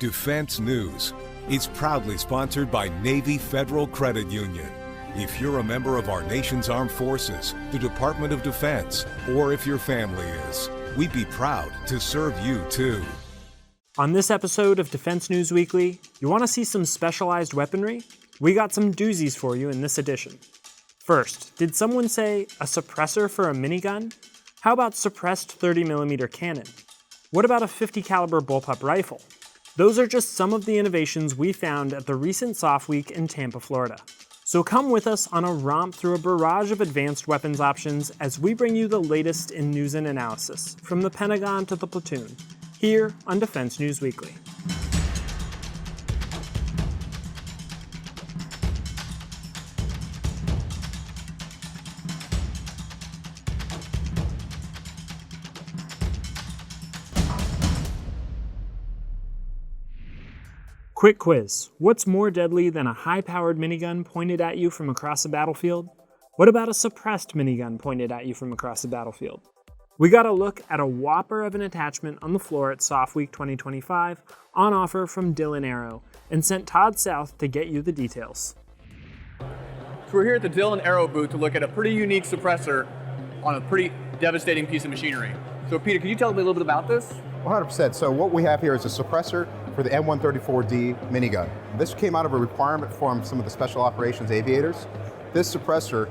Defense News. It's proudly sponsored by Navy Federal Credit Union. If you're a member of our nation's armed forces, the Department of Defense, or if your family is, we'd be proud to serve you too. On this episode of Defense News Weekly, you want to see some specialized weaponry? We got some doozies for you in this edition. First, did someone say a suppressor for a minigun? How about suppressed 30mm cannon? What about a 50 caliber bullpup rifle? Those are just some of the innovations we found at the recent Soft Week in Tampa, Florida. So come with us on a romp through a barrage of advanced weapons options as we bring you the latest in news and analysis, from the Pentagon to the platoon, here on Defense News Weekly. Quick quiz. What's more deadly than a high-powered minigun pointed at you from across a battlefield? What about a suppressed minigun pointed at you from across a battlefield? We got a look at a whopper of an attachment on the floor at Soft Week 2025 on offer from Dylan Arrow and sent Todd South to get you the details. So we're here at the Dylan Arrow booth to look at a pretty unique suppressor on a pretty devastating piece of machinery. So Peter, can you tell me a little bit about this? 100%. So what we have here is a suppressor for the M134D minigun. This came out of a requirement from some of the special operations aviators. This suppressor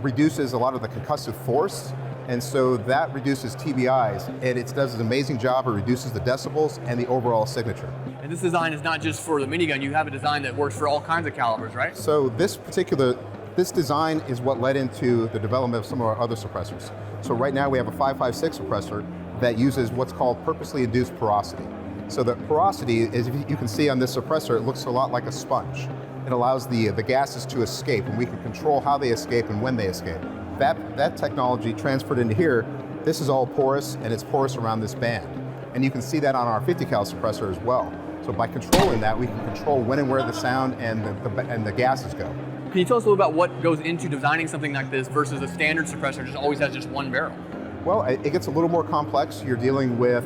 reduces a lot of the concussive force, and so that reduces TBIs, and it does an amazing job. It reduces the decibels and the overall signature. And this design is not just for the minigun, you have a design that works for all kinds of calibers, right? So this design is what led into the development of some of our other suppressors. So right now we have a 5.56 suppressor that uses what's called purposely induced porosity. So the porosity is, if you can see on this suppressor, it looks a lot like a sponge. It allows the gases to escape, and we can control how they escape and when they escape. That technology transferred into here, this is all porous, and it's porous around this band. And you can see that on our 50 cal suppressor as well. So by controlling that, we can control when and where the sound and the gases go. Can you tell us a little about what goes into designing something like this versus a standard suppressor just always has just one barrel? Well, it gets a little more complex. You're dealing with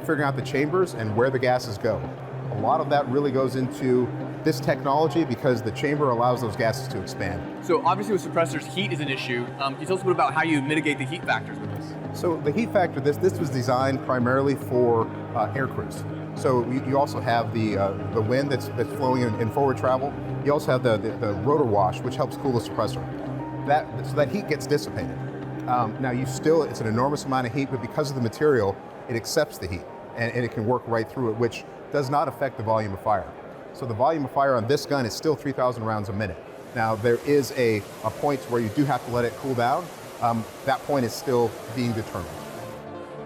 figuring out the chambers and where the gases go. A lot of that really goes into this technology because the chamber allows those gases to expand. So obviously with suppressors, heat is an issue. Can you tell us a bit about how you mitigate the heat factors with this? So the heat factor, this was designed primarily for air crews. So you also have the wind that's flowing in forward travel. You also have the rotor wash, which helps cool the suppressor. So that heat gets dissipated. Now it's an enormous amount of heat, but because of the material, it accepts the heat and it can work right through it, which does not affect the volume of fire. So the volume of fire on this gun is still 3,000 rounds a minute. Now there is a point where you do have to let it cool down. That point is still being determined.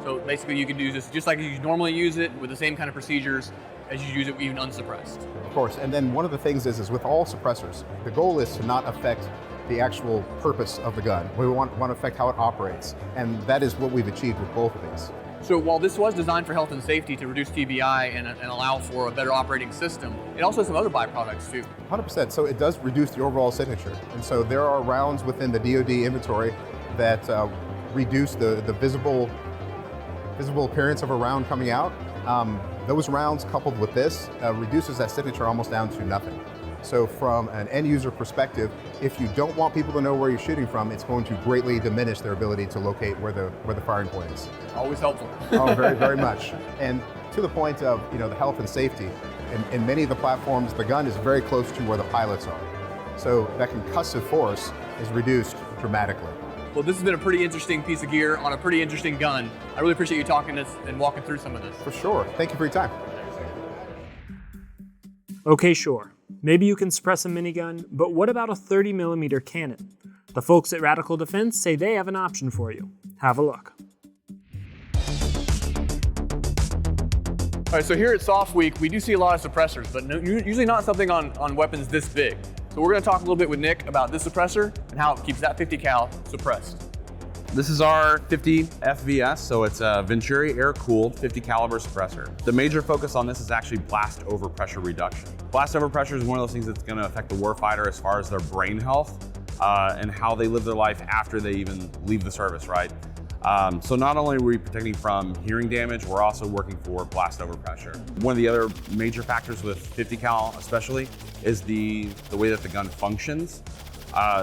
So basically you can do this just like you normally use it with the same kind of procedures as you use it even unsuppressed. Of course, and then one of the things is with all suppressors, the goal is to not affect the actual purpose of the gun. We want to affect how it operates, and that is what we've achieved with both of these. So while this was designed for health and safety to reduce TBI and allow for a better operating system, it also has some other byproducts too. 100%, so it does reduce the overall signature. And so there are rounds within the DoD inventory that reduce the visible appearance of a round coming out. Those rounds coupled with this reduces that signature almost down to nothing. So from an end user perspective, if you don't want people to know where you're shooting from, it's going to greatly diminish their ability to locate where the firing point is. Always helpful. Oh, very, very much. And to the point of the health and safety, in many of the platforms, the gun is very close to where the pilots are. So that concussive force is reduced dramatically. Well, this has been a pretty interesting piece of gear on a pretty interesting gun. I really appreciate you talking to us and walking through some of this. For sure. Thank you for your time. Okay, sure. Maybe you can suppress a minigun, but what about a 30mm cannon? The folks at Radical Defense say they have an option for you. Have a look. All right, so here at Soft Week, we do see a lot of suppressors, but usually not something on weapons this big. So we're gonna talk a little bit with Nick about this suppressor and how it keeps that 50 cal suppressed. This is our 50 FVS, so it's a Venturi air-cooled 50 caliber suppressor. The major focus on this is actually blast overpressure reduction. Blast overpressure is one of those things that's gonna affect the warfighter as far as their brain health and how they live their life after they even leave the service, right? So not only are we protecting from hearing damage, we're also working for blast overpressure. One of the other major factors with 50 cal especially is the way that the gun functions.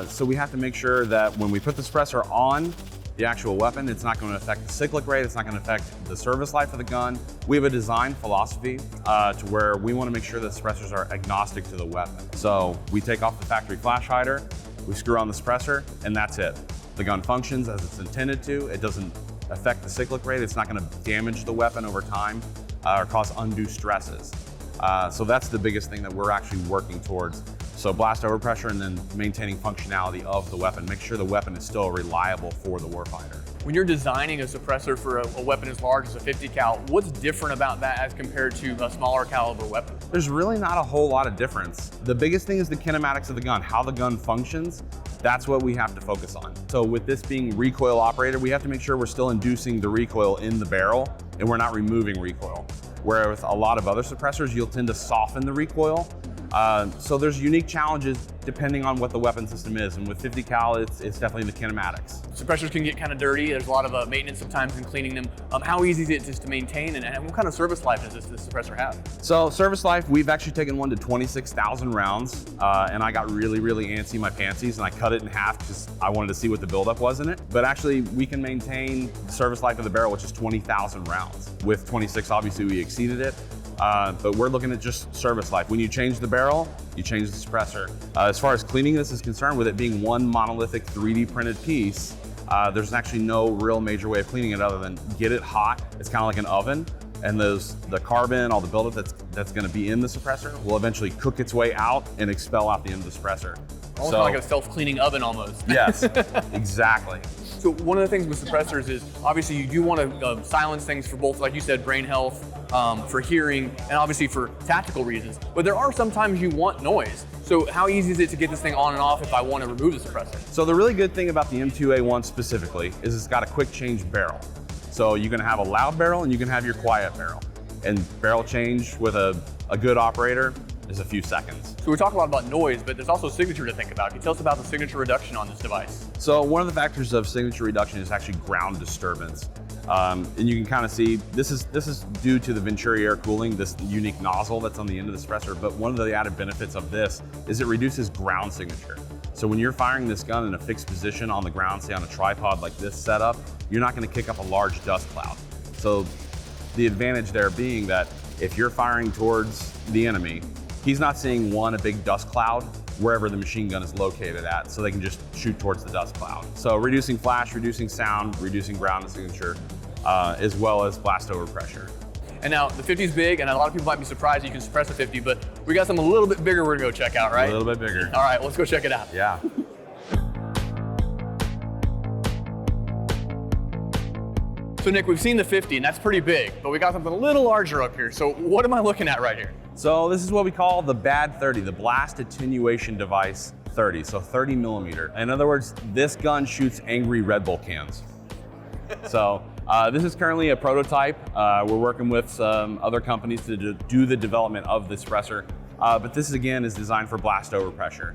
So we have to make sure that when we put the suppressor on the actual weapon, it's not going to affect the cyclic rate, it's not going to affect the service life of the gun. We have a design philosophy to where we want to make sure that suppressors are agnostic to the weapon. So we take off the factory flash hider, we screw on the suppressor, and that's it. The gun functions as it's intended to. It doesn't affect the cyclic rate. It's not going to damage the weapon over time or cause undue stresses. So that's the biggest thing that we're actually working towards. So blast overpressure and then maintaining functionality of the weapon. Make sure the weapon is still reliable for the warfighter. When you're designing a suppressor for a weapon as large as a 50 cal, what's different about that as compared to a smaller caliber weapon? There's really not a whole lot of difference. The biggest thing is the kinematics of the gun, how the gun functions. That's what we have to focus on. So with this being recoil operated, we have to make sure we're still inducing the recoil in the barrel and we're not removing recoil. Where with a lot of other suppressors, you'll tend to soften the recoil. So there's unique challenges depending on what the weapon system is. And with 50 cal, it's definitely the kinematics. Suppressors can get kind of dirty. There's a lot of maintenance sometimes in cleaning them. How easy is it just to maintain and what kind of service life does this suppressor have? So service life, we've actually taken one to 26,000 rounds and I got really, really antsy my pantsies and I cut it in half because I wanted to see what the buildup was in it. But actually we can maintain the service life of the barrel, which is 20,000 rounds. With 26, obviously we exceeded it. But we're looking at just service life. When you change the barrel, you change the suppressor. As far as cleaning this is concerned, with it being one monolithic 3D printed piece, there's actually no real major way of cleaning it other than get it hot. It's kind of like an oven, and the carbon, all the buildup that's going to be in the suppressor will eventually cook its way out and expel out the end of the suppressor. Almost like a self-cleaning oven almost. Yes, exactly. So one of the things with suppressors is obviously you do want to silence things for both, like you said, brain health, for hearing, and obviously for tactical reasons. But there are sometimes you want noise. So how easy is it to get this thing on and off if I want to remove the suppressor? So the really good thing about the M2A1 specifically is it's got a quick change barrel. So you can have a loud barrel and you can have your quiet barrel. And barrel change with a good operator is a few seconds. So we talk a lot about noise, but there's also signature to think about. Can you tell us about the signature reduction on this device? So one of the factors of signature reduction is actually ground disturbance. And you can kind of see, this is due to the Venturi air cooling, this unique nozzle that's on the end of the suppressor, but one of the added benefits of this is it reduces ground signature. So when you're firing this gun in a fixed position on the ground, say on a tripod like this setup, you're not gonna kick up a large dust cloud. So the advantage there being that if you're firing towards the enemy, he's not seeing a big dust cloud wherever the machine gun is located at, so they can just shoot towards the dust cloud. So reducing flash, reducing sound, reducing ground signature, as well as blast overpressure. And now the 50 is big, and a lot of people might be surprised you can suppress a 50, but we got something a little bit bigger we're gonna go check out, right? A little bit bigger. All right, let's go check it out. Yeah. So Nick, we've seen the 50, and that's pretty big, but we got something a little larger up here. So what am I looking at right here? So this is what we call the BAD 30, the Blast Attenuation Device 30, so 30 millimeter. In other words, this gun shoots angry Red Bull cans. So this is currently a prototype. We're working with some other companies to do the development of this suppressor, but this again is designed for blast overpressure.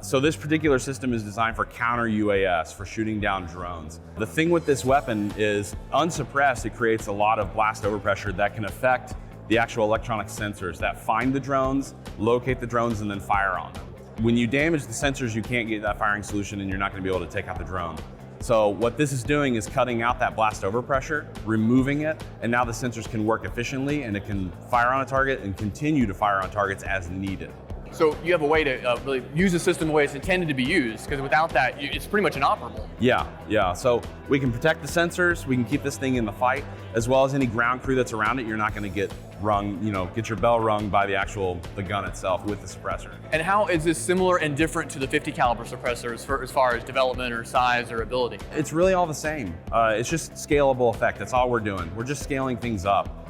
So this particular system is designed for counter UAS, for shooting down drones. The thing with this weapon is unsuppressed, it creates a lot of blast overpressure that can affect the actual electronic sensors that find the drones, locate the drones, and then fire on them. When you damage the sensors, you can't get that firing solution and you're not gonna be able to take out the drone. So what this is doing is cutting out that blast overpressure, removing it, and now the sensors can work efficiently and it can fire on a target and continue to fire on targets as needed. So you have a way to really use the system the way it's intended to be used, because without that, it's pretty much inoperable. Yeah. So we can protect the sensors, we can keep this thing in the fight, as well as any ground crew that's around it. You're not gonna get rung, get your bell rung by the gun itself with the suppressor. And how is this similar and different to the 50 caliber suppressors as far as development or size or ability? It's really all the same. It's just scalable effect, that's all we're doing. We're just scaling things up.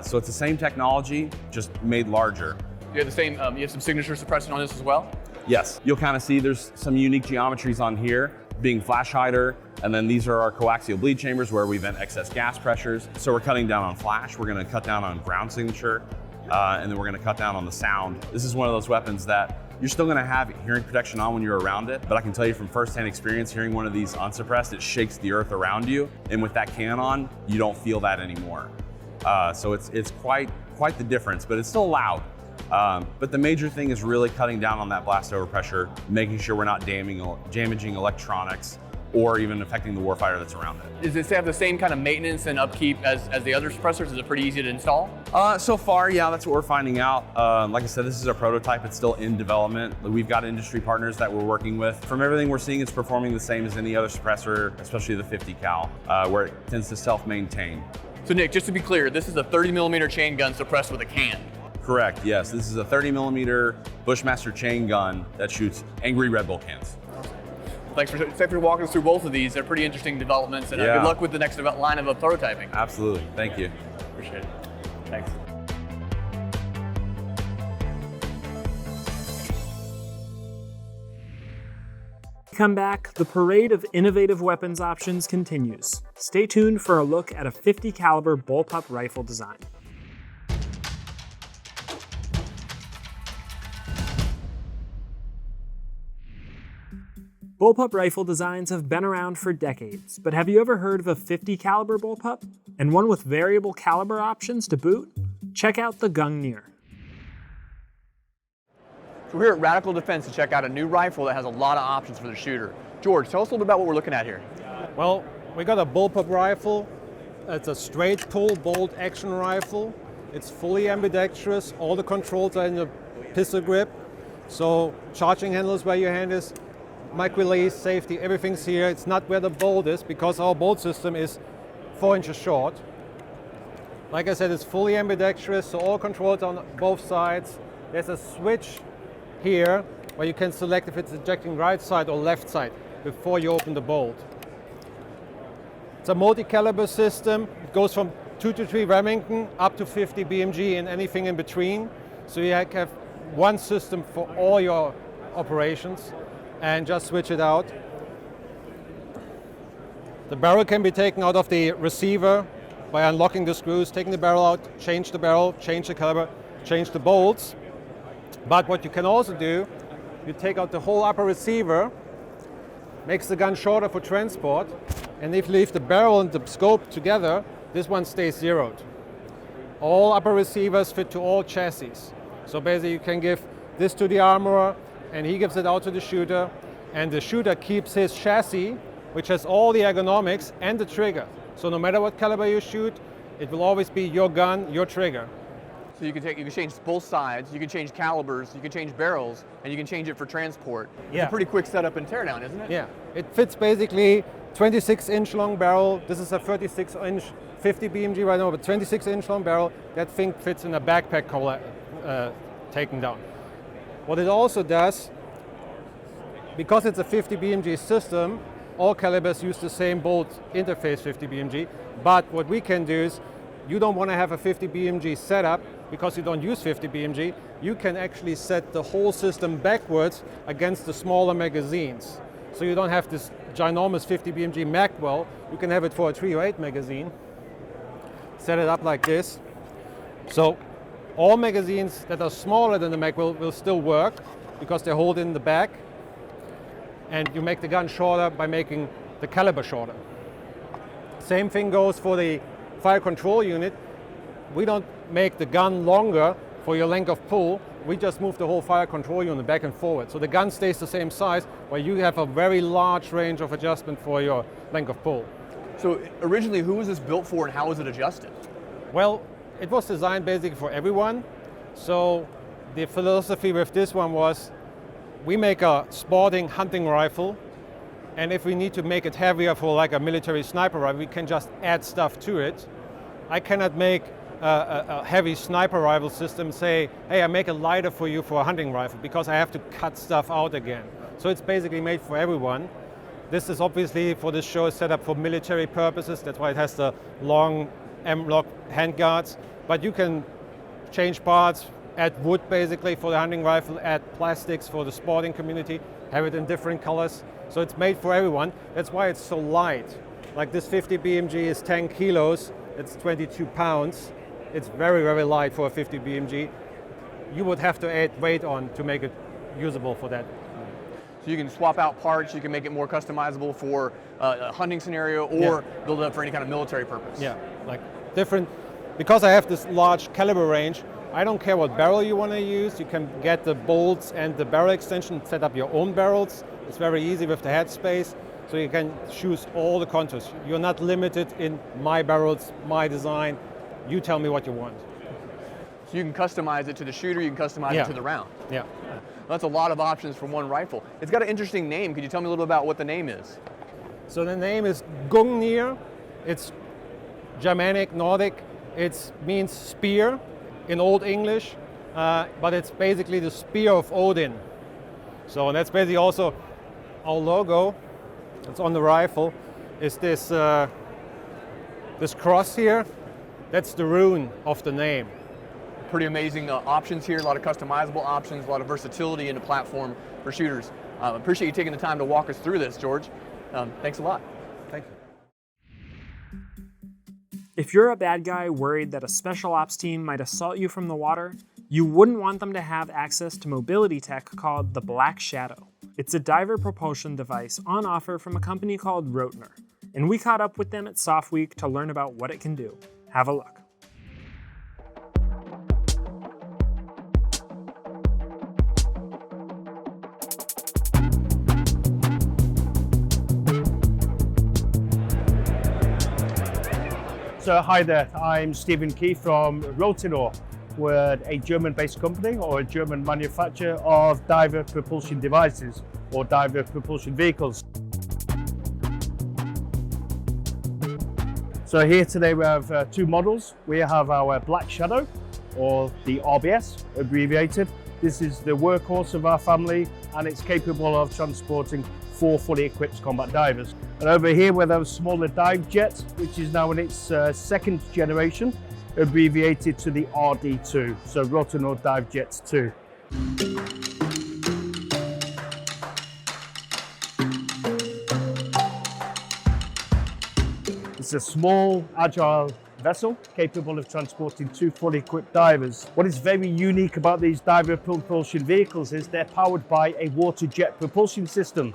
So it's the same technology, just made larger. You have the same, you have some signature suppression on this as well? Yes, you'll kind of see there's some unique geometries on here, being flash hider, and then these are our coaxial bleed chambers where we vent excess gas pressures. So we're cutting down on flash, we're gonna cut down on ground signature, and then we're gonna cut down on the sound. This is one of those weapons that You're still gonna have hearing protection on when you're around it, but I can tell you from firsthand experience, hearing one of these unsuppressed, it shakes the earth around you. And with that can on, you don't feel that anymore. So it's quite the difference, but it's still loud. But the major thing is really cutting down on that blast overpressure, making sure we're not damaging electronics or even affecting the warfighter that's around it. Does it have the same kind of maintenance and upkeep as the other suppressors? Is it pretty easy to install? So far, yeah, that's what we're finding out. Like I said, this is a prototype. It's still in development. We've got industry partners that we're working with. From everything we're seeing, it's performing the same as any other suppressor, especially the 50 cal, where it tends to self-maintain. So Nick, just to be clear, this is a 30 millimeter chain gun suppressed with a can. Correct, yes. This is a 30 millimeter Bushmaster chain gun that shoots angry Red Bull cans. Thanks for walking us through both of these. They're pretty interesting developments, and good luck with the next line of prototyping. Absolutely, thank you. Appreciate it. Thanks. Come back, the parade of innovative weapons options continues. Stay tuned for a look at a 50 caliber Bullpup Rifle design. Bullpup rifle designs have been around for decades, but have you ever heard of a 50 caliber bullpup? And one with variable caliber options to boot? Check out the Gungnir. So we're here at Radical Defense to check out a new rifle that has a lot of options for the shooter. George, tell us a little bit about what we're looking at here. Well, we got a Bullpup rifle. It's a straight pull bolt action rifle. It's fully ambidextrous. All the controls are in the pistol grip. So charging handle is where your hand is. Mic release, safety, everything's here. It's not where the bolt is because our bolt system is 4 inches short. Like I said, it's fully ambidextrous, so all controls on both sides. There's a switch here where you can select if it's ejecting right side or left side before you open the bolt. It's a multi-caliber system. It goes from 223 Remington up to 50 BMG and anything in between. So you have one system for all your operations. And just switch it out. The barrel can be taken out of the receiver by unlocking the screws, taking the barrel out, change the barrel, change the caliber, change the bolts. But what you can also do, you take out the whole upper receiver, makes the gun shorter for transport, and if you leave the barrel and the scope together, this one stays zeroed. All upper receivers fit to all chassis. So basically you can give this to the armorer, and he gives it out to the shooter, and the shooter keeps his chassis, which has all the ergonomics and the trigger. So no matter what caliber you shoot, it will always be your gun, your trigger. So you can change both sides, you can change calibers, you can change barrels, and you can change it for transport. It's a pretty quick setup and teardown, isn't it? Yeah, it fits basically 26-inch long barrel. This is a 36-inch 50 BMG right now, but 26-inch long barrel. That thing fits in a backpack taken down. What it also does, because it's a 50 BMG system, all calibers use the same bolt interface 50 BMG, but what we can do is, you don't want to have a 50 BMG setup because you don't use 50 BMG, you can actually set the whole system backwards against the smaller magazines. So you don't have this ginormous 50 BMG mag well, you can have it for a 308 magazine. Set it up like this. So all magazines that are smaller than the mag will still work because they hold in the back, and you make the gun shorter by making the caliber shorter. Same thing goes for the fire control unit. We don't make the gun longer for your length of pull, we just move the whole fire control unit back and forward. So the gun stays the same size, while you have a very large range of adjustment for your length of pull. So originally, who was this built for and how was it adjusted? Well, it was designed basically for everyone. So the philosophy with this one was, we make a sporting hunting rifle, and if we need to make it heavier for like a military sniper rifle, we can just add stuff to it. I cannot make a heavy sniper rifle system say, hey, I make it lighter for you for a hunting rifle, because I have to cut stuff out again. So it's basically made for everyone. This is obviously for this show set up for military purposes. That's why it has the long M-lock handguards. But you can change parts, add wood basically for the hunting rifle, add plastics for the sporting community, have it in different colors. So it's made for everyone. That's why it's so light. Like this 50 BMG is 10 kilos, it's 22 pounds. It's very, very light for a 50 BMG. You would have to add weight on to make it usable for that. So you can swap out parts, you can make it more customizable for a hunting scenario or build it up for any kind of military purpose. Yeah, like different, because I have this large caliber range, I don't care what barrel you want to use. You can get the bolts and the barrel extension, set up your own barrels. It's very easy with the headspace, so you can choose all the contours. You're not limited in my barrels, my design. You tell me what you want. So you can customize it to the shooter, you can customize it to the round. Yeah. That's a lot of options for one rifle. It's got an interesting name. Could you tell me a little about what the name is? So the name is Gungnir. It's Germanic, Nordic. It means spear in Old English, but it's basically the spear of Odin. So that's basically also our logo. It's on the rifle. Is this this cross here? That's the rune of the name. Pretty amazing options here, a lot of customizable options, a lot of versatility in the platform for shooters. Appreciate you taking the time to walk us through this, George. Thanks a lot. Thank you. If you're a bad guy worried that a special ops team might assault you from the water, you wouldn't want them to have access to mobility tech called the Black Shadow. It's a diver propulsion device on offer from a company called Rotner, and we caught up with them at Soft Week to learn about what it can do. Have a look. So hi there, I'm Stephen Key from Rotner. We're a German-based company or a German manufacturer of diver propulsion devices or diver propulsion vehicles. So here today we have two models. We have our Black Shadow, or the RBS abbreviated. This is the workhorse of our family and it's capable of transporting 4 fully equipped combat divers. And over here we have a smaller dive jet, which is now in its second generation, abbreviated to the RD2, so Rotner Dive Jet 2. It's a small, agile vessel capable of transporting 2 fully equipped divers. What is very unique about these diver propulsion vehicles is they're powered by a water jet propulsion system,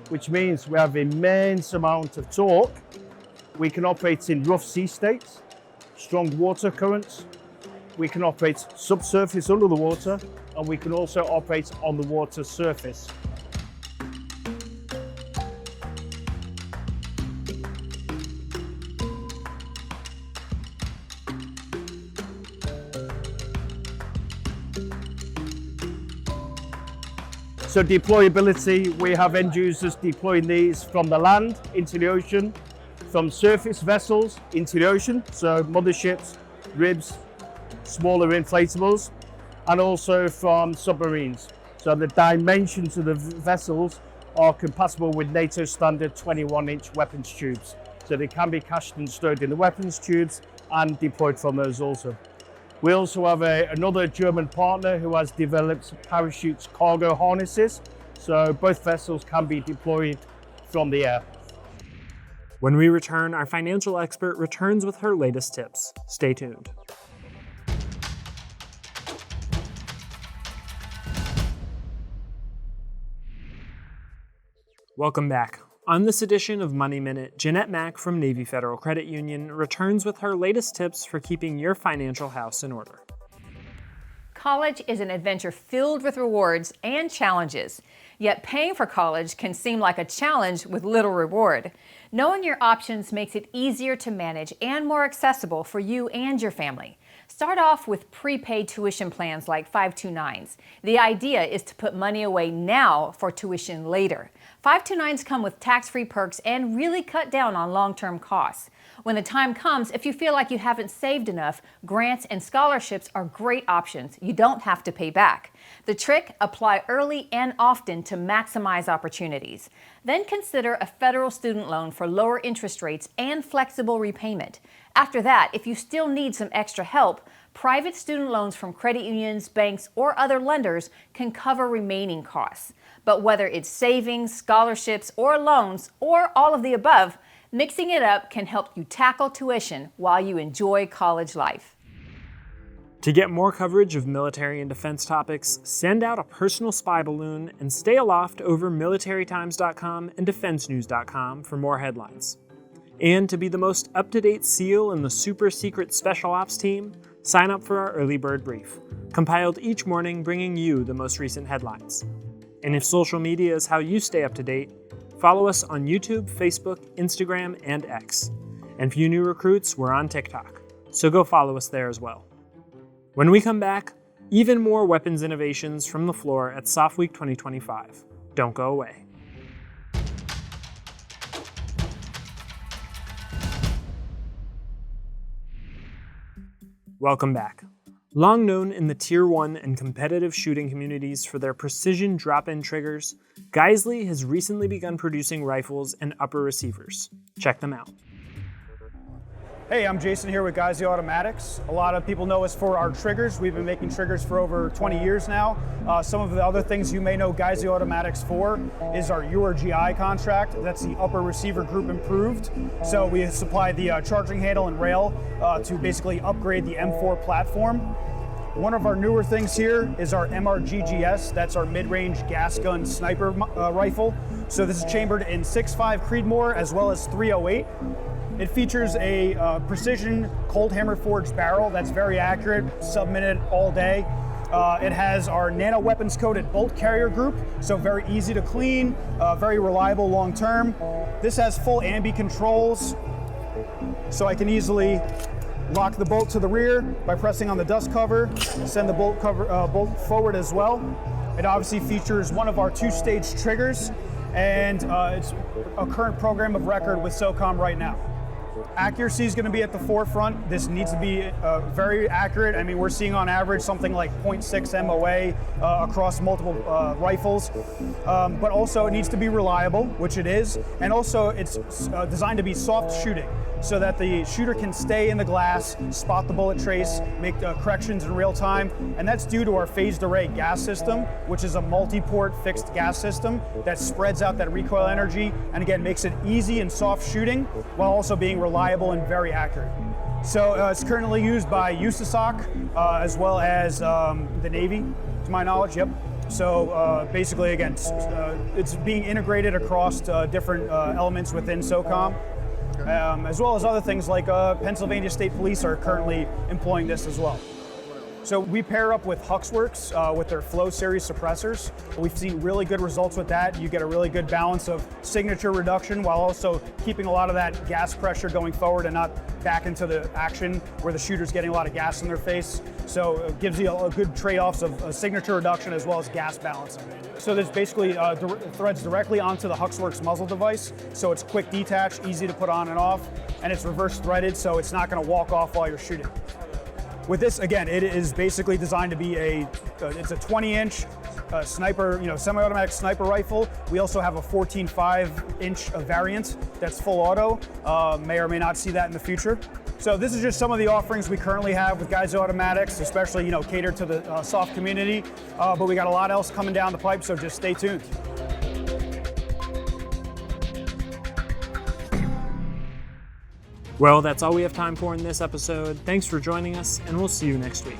which means we have immense amount of torque. We can operate in rough sea states, strong water currents. We can operate subsurface under the water, and we can also operate on the water surface. So deployability, we have end users deploying these from the land into the ocean, from surface vessels into the ocean, so motherships, ribs, smaller inflatables, and also from submarines. So the dimensions of the vessels are compatible with NATO standard 21-inch weapons tubes. So they can be cached and stowed in the weapons tubes and deployed from those also. We also have another German partner who has developed parachutes cargo harnesses, so both vessels can be deployed from the air. When we return, our financial expert returns with her latest tips. Stay tuned. Welcome back. On this edition of Money Minute, Jeanette Mack from Navy Federal Credit Union returns with her latest tips for keeping your financial house in order. College is an adventure filled with rewards and challenges. Yet paying for college can seem like a challenge with little reward. Knowing your options makes it easier to manage and more accessible for you and your family. Start off with prepaid tuition plans like 529s. The idea is to put money away now for tuition later. 529s come with tax-free perks and really cut down on long-term costs. When the time comes, if you feel like you haven't saved enough, grants and scholarships are great options. You don't have to pay back. The trick? Apply early and often to maximize opportunities. Then consider a federal student loan for lower interest rates and flexible repayment. After that, if you still need some extra help, private student loans from credit unions, banks, or other lenders can cover remaining costs. But whether it's savings, scholarships, or loans, or all of the above, mixing it up can help you tackle tuition while you enjoy college life. To get more coverage of military and defense topics, send out a personal spy balloon and stay aloft over militarytimes.com and defensenews.com for more headlines. And to be the most up-to-date SEAL in the super secret Special Ops team, sign up for our early bird brief, compiled each morning bringing you the most recent headlines. And if social media is how you stay up to date, follow us on YouTube, Facebook, Instagram, and X. And for you new recruits, we're on TikTok, so go follow us there as well. When we come back, even more weapons innovations from the floor at Soft Week 2025. Don't go away. Welcome back. Long known in the Tier 1 and competitive shooting communities for their precision drop-in triggers, Geissele has recently begun producing rifles and upper receivers. Check them out. Hey, I'm Jason here with Geissele Automatics. A lot of people know us for our triggers. We've been making triggers for over 20 years now. Some of the other things you may know Geissele Automatics for is our URGI contract. That's the Upper Receiver Group Improved. So we supply the charging handle and rail to basically upgrade the M4 platform. One of our newer things here is our MRGGS. That's our mid-range gas gun sniper rifle. So this is chambered in 6.5 Creedmoor as well as 308. It features a precision cold hammer forged barrel that's very accurate, sub-minute all day. It has our nano weapons coated bolt carrier group, so very easy to clean, very reliable long term. This has full ambi controls, so I can easily lock the bolt to the rear by pressing on the dust cover, send the bolt forward as well. It obviously features one of our 2-stage triggers, and it's a current program of record with SOCOM right now. Accuracy is going to be at the forefront. This needs to be very accurate. I mean, we're seeing on average something like 0.6 MOA across multiple rifles, but also it needs to be reliable, which it is, and also it's designed to be soft shooting, so that the shooter can stay in the glass, spot the bullet trace, make corrections in real time, and that's due to our phased array gas system, which is a multi-port fixed gas system that spreads out that recoil energy, and again, makes it easy and soft shooting, while also being reliable and very accurate. So it's currently used by USASOC, as well as the Navy, to my knowledge, yep. So basically, again, it's being integrated across different elements within SOCOM. As well as other things like Pennsylvania State Police are currently employing this as well. So we pair up with Huxworks with their Flow Series suppressors. We've seen really good results with that. You get a really good balance of signature reduction while also keeping a lot of that gas pressure going forward and not back into the action where the shooter's getting a lot of gas in their face. So it gives you a good trade-offs of signature reduction as well as gas balancing. So this basically threads directly onto the Huxworks muzzle device. So it's quick detach, easy to put on and off, and it's reverse threaded, so it's not going to walk off while you're shooting. With this, again, it is basically designed to be it's a 20-inch sniper, semi-automatic sniper rifle. We also have a 14.5-inch variant that's full auto. May or may not see that in the future. So this is just some of the offerings we currently have with Geissele Automatics, especially catered to the soft community. But we got a lot else coming down the pipe, so just stay tuned. Well, that's all we have time for in this episode. Thanks for joining us, and we'll see you next week.